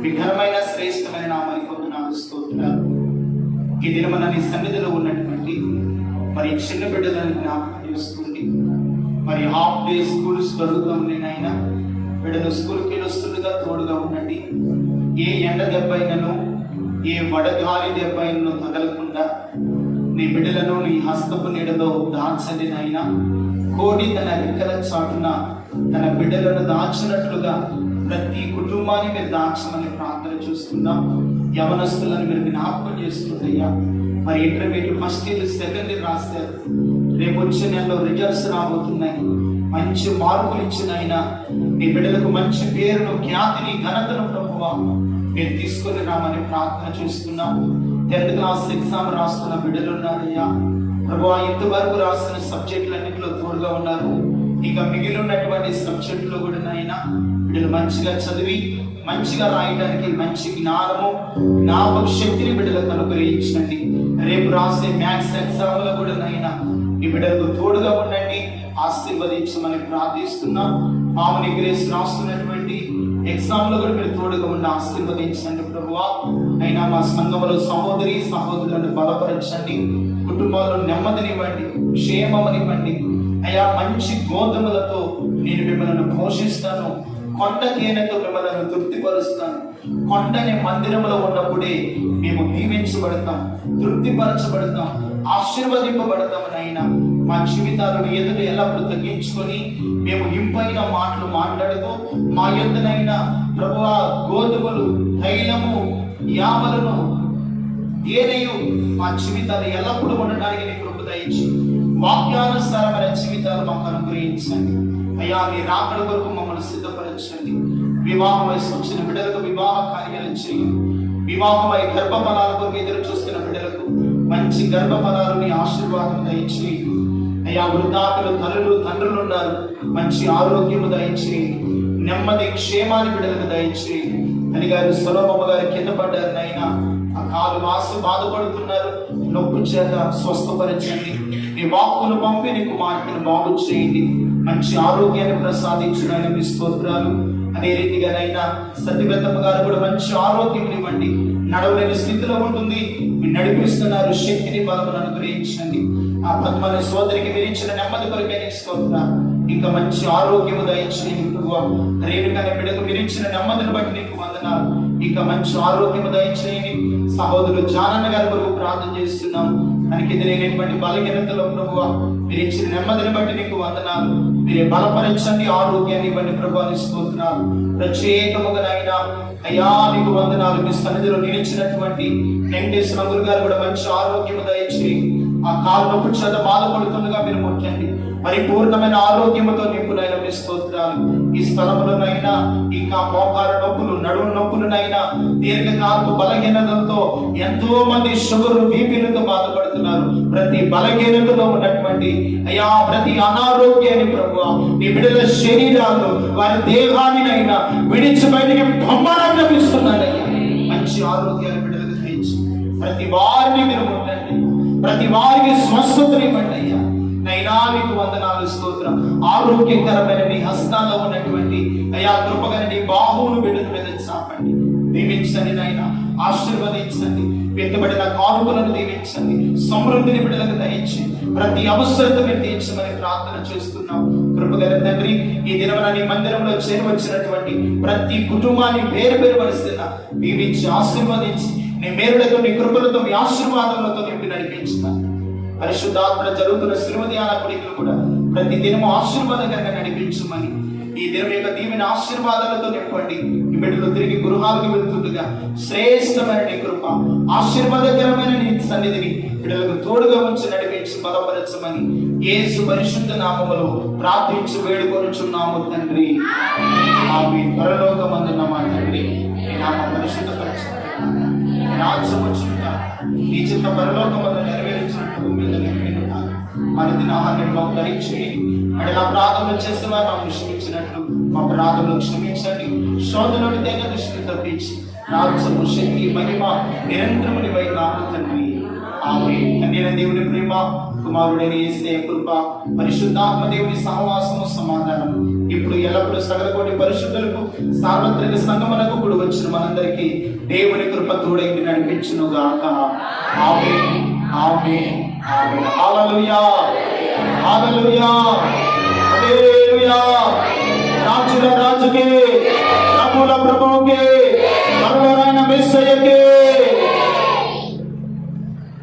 మీ ఘనమైన శ్రేష్టమైన నామానికి వందనాలు స్తోత్రాలు. ఈ దినమున నీ సన్నిధిలో ఉన్నటువంటి మరి చిన్న బిడ్డలను జ్ఞాపకం చేసుకోండి. మరి హాఫ్ డే స్కూల్స్ జరుగుతూ ఉన్నాయి నాయన. బిడ్డలు స్కూల్కి వస్తుండగా తోడుగా ఉండండి. ఏ ఎండ దెబ్బైనను ఏ వడగాలి దెబ్బైనను తగలకుండా నీ బిడ్డలను నీ హస్తపు నీడలో దాచండి నాయన. కోడి తన రెక్కల చాటున తన బిడ్డలను దాచినట్లుగా ప్రతి కుటుంబాన్ని మీరు దాచమని ప్రార్థన చూస్తున్నాం. యవనస్తులను మీరు జ్ఞాపకం చేస్తుందయ్యా. మరి intermediate first year second year రాస్తారు. రేపు వచ్చే నెలలో రిజల్ట్స్ రాబోతున్నాయి. మంచి మార్కులు ఇచ్చినైనా నీ బిడ్డలకు మంచి పేరును, ఖ్యాతిని, ఘనతను ప్రభువా మీరు తీసుకొని రామని ప్రార్థన చేస్తున్నాం. 10th క్లాస్ ఎగ్జామ్ రాస్తున్న బిడ్డలు ఉన్నారయ్యా ప్రభువా. ఇంతవరకు రాస్తున్న సబ్జెక్టులన్నింటిలో తోడుగా ఉన్నారు. ఇంకా మిగిలి ఉన్నటువంటి సబ్జెక్టులో కూడా నాయనా బిడ్డలు మంచిగా చదివి మంచిగా రాయడానికి మంచి జ్ఞానము, జ్ఞాపక శక్తిని బిడ్డలకు అనుగ్రహించండి. రేపు రాసే మ్యాథ్స్ ఎగ్జామ్ లో కూడా నాయనా ఈ బిడ్డలకు తోడుగా ఉండండి, ఆశీర్వదించమని ప్రార్థిస్తున్నాం. మామూలు గ్రేస్ రాస్తున్నటువంటి ఎగ్జామ్ లో కూడా మీరు తోడుగా ఉండి ఆశీర్వదించండి ప్రభువా. అయినా మా సంఘంలో సహోదరి సహోదరులను బలపరచండి. కుటుంబాల్లో నెమ్మదినివ్వండి, క్షేమనివ్వండి అయ్యా. మంచి గోధుమలతో నేను మిమ్మల్ని పోషిస్తాను. కొండ తేనెతో మిమ్మల్ని తృప్తిపరుస్తాను. కొండని మందిరంలో ఉన్నప్పుడే మేము దీవించబడతాం, తృప్తిపరచబడతాం, ఆశీర్వదింపబడతాం. అయినా మా జీవితాలను ఎదుట ఎల్లప్పుడూ తగ్గించుకొని మేము ఇంపైన మాటలు మాట్లాడుతూ మా యొద్దనైనా ప్రభువా గోధుమలు, తైలము, యామలను, తేనెయు మా జీవితాలు ఎల్లప్పుడూ ఉండడానికి నీ కృప దయచి వాక్యానుసారమైన జీవితాలు మాకు అనుగ్రహించండి అయ్యా. నీ రాకడ కొరకు మమ్మల్ని సిద్ధపరచండి. వివాహ వయసు వచ్చిన బిడ్డలకు వివాహ కార్యాలు చేయండి. వివాహమై గర్భఫలాల కొరకు ఎదురు చూస్తున్న బిడ్డలకు మంచి గర్భఫలాలు నీ ఆశీర్వాదం దయచేయండి అయ్యా. వృద్ధాపులు, తల్లులు, తండ్రులు ఉన్నారు, మంచి ఆరోగ్యము దయచేయండి. నెమ్మది, క్షేమాన్ని బిడ్డలకు దయచేయండి. తల్లిగారు సొలొమోను గారు కింద పడ్డారు నాయనా. ఆ కాలు వాసు బాధపడుతున్నారు, నొప్పి చేత స్వస్థపరచండి. నీ వాక్కును పంపి నీ కుమార్తెను బాగు చేయండి. మంచి ఆరోగ్యాన్ని ప్రసాదించడానికి మీ స్తోత్రాలు. అదే రీతిగానైనా సత్యవ్రతమ్మ గారు కూడా మంచి ఆరోగ్యం ఇవ్వండి. నడవలేని స్థితిలో ఉంటుంది, మీరు నడిపిస్తున్నారు. శక్తిని, బలమును అనుగ్రహించండి. ఆ పద్మని సోదరికి మీరు ఇచ్చిన నెమ్మది కొరకే నీకు స్తోత్రాలు. ఇంకా మంచి ఆరోగ్యము దయచేయండి ప్రభువా. రేణుకనే బిడ్డకు మీరు ఇచ్చిన నెమ్మదిని బట్టి నీకు వందనాలు. ఇంకా మంచి ఆరోగ్యము దయచేయండి. సహోదరులు జానన్న గారి కొరకు ప్రార్థన చేస్తున్నాం. మనకి ఎదురైనటువంటి బలహీనతలో ప్రభువా మీరు ఇచ్చిన నెమ్మదిని బట్టి నీకు వందనాలు. మీరే బలపరచండి, ఆరోగ్యాన్ని ఇవ్వండి ప్రభువా నీ స్తోత్రాలు. ప్రత్యేకముగానైనా అయ్యా నీకు వందనాలు. మీ సన్నిధిలో నిలిచినటువంటి వెంకటేశ్వర గురు గారు కూడా మంచి ఆరోగ్యము దయచేయండి. ఆ కాలు నొప్పి చేత బాధపడుతుండగా మీరు ముట్టండి. పరిపూర్ణమైన ఆరోగ్యముతో నింపునైనా మీ స్తోత్రాలు. ఈ స్థలములనైనా ఇంకా మోకాల నొప్పులు, నడుము నొప్పులనైనా, దీర్ఘకాలపు బలహీనతలతో ఎంతో మంది షుగర్, బీపీలతో బాధపడుతున్నారు. ప్రతి బలహీనతలో ఉన్నటువంటి అయ్యా ప్రతి అనారోగ్యాన్ని ప్రభువా నీ బిడ్డల శరీరాలు, వారి దేహానినైనా విడిచి బయటికి బొమ్మలనిపిస్తున్నానయ్యా. మంచి ఆరోగ్యాన్ని బిడ్డలకు తెచ్చి ప్రతి వారిని మీరు ముట్టండి, ప్రతి వారికి స్వస్థతనివ్వండి అయ్యా. నైనా మీకు వందనాలు స్తోత్రం. ఆరోగ్యకరమైన నీ హస్తాల్లో ఉన్నటువంటి అయ్యా కృపగల నీ బాహువును బిడ్డల మీద చాపండి, దీవించండి నైనా, ఆశీర్వదించండి. వెతబడిన కానుకలను దీవించండి, సమృద్ధిని బిడ్డలకు దయచేయండి. ప్రతి అవసరత మీరు తీర్చమని ప్రార్థన చేస్తున్నాం. కృపగల తండ్రి, ఈ దినమున నీ మందిరంలో చేరవచ్చినటువంటి ప్రతి కుటుంబాన్ని పేరు పేరు వరుసగా దీవించి ఆశీర్వదించి నీ మేలులతో, నీ కృపలతో, మీ ఆశీర్వాదములతో నింపి నడిపించుతాను. పరిశుద్ధాత్మ జరుగుతున్న శ్రీమధ్యాన కొడుకులు కూడా ప్రతి దినము ఆశీర్వాదకరంగా నడిపించమని, ఈ దినం యొక్క దీవెన ఆశీర్వాదాలతో నింపండి. ఈ బిడ్డలు తిరిగి గృహాలకు వెళ్తుండగా శ్రేష్టమైన నీ కృప, ఆశీర్వాదకరమైన నీ సన్నిధిని బిడ్డలకు తోడుగా ఉంచి నడిపించి బలపరచమని యేసు పరిశుద్ధ నామములో ప్రార్థించి వేడుకొనుచున్నాము తండ్రి. ఆమేన్. పరలోకమందున్న మా తండ్రి, నీ నామం పరిశుద్ధపరచబడును, రాజ్యం వచ్చునుగా, నీ చిత్తం పరలోకమందు నెరవేర్చినట్టు భూమి మీద నెరవేరుగాక. మన దినాహారాన్ని మాకు దయచేయండి. అడిలా ప్రార్థనలు చేసే వారు మాకు క్షమించినట్లు మా ప్రార్థనలు క్షమించండి. శోధనలు తెగ దృష్టిని తప్పించి రాజ్యము, శక్తి, మహిమ నిరంతరముని వై నామ తండ్రి. ఆమేన్. తండ్రి దేవుని ప్రేమ, కుమారుడైన యేసయ్య కృప, పరిశుద్ధాత్మ దేవుని సహవాసము, సమాధానం ఇప్పుడు ఎల్లప్పుడూ సకల కోటి పరిశుద్ధులకు సార్వత్రిక సంగమనకు కూడి వచ్చిన మనందరికీ దేవుని కృప తోడై నడిపించును గాక. ఆమేన్, ఆమేన్, ఆమేన్. హల్లెలూయా, హల్లెలూయా, హల్లెలూయా. రాజుల రాజుకే, ప్రభుల ప్రభువుకే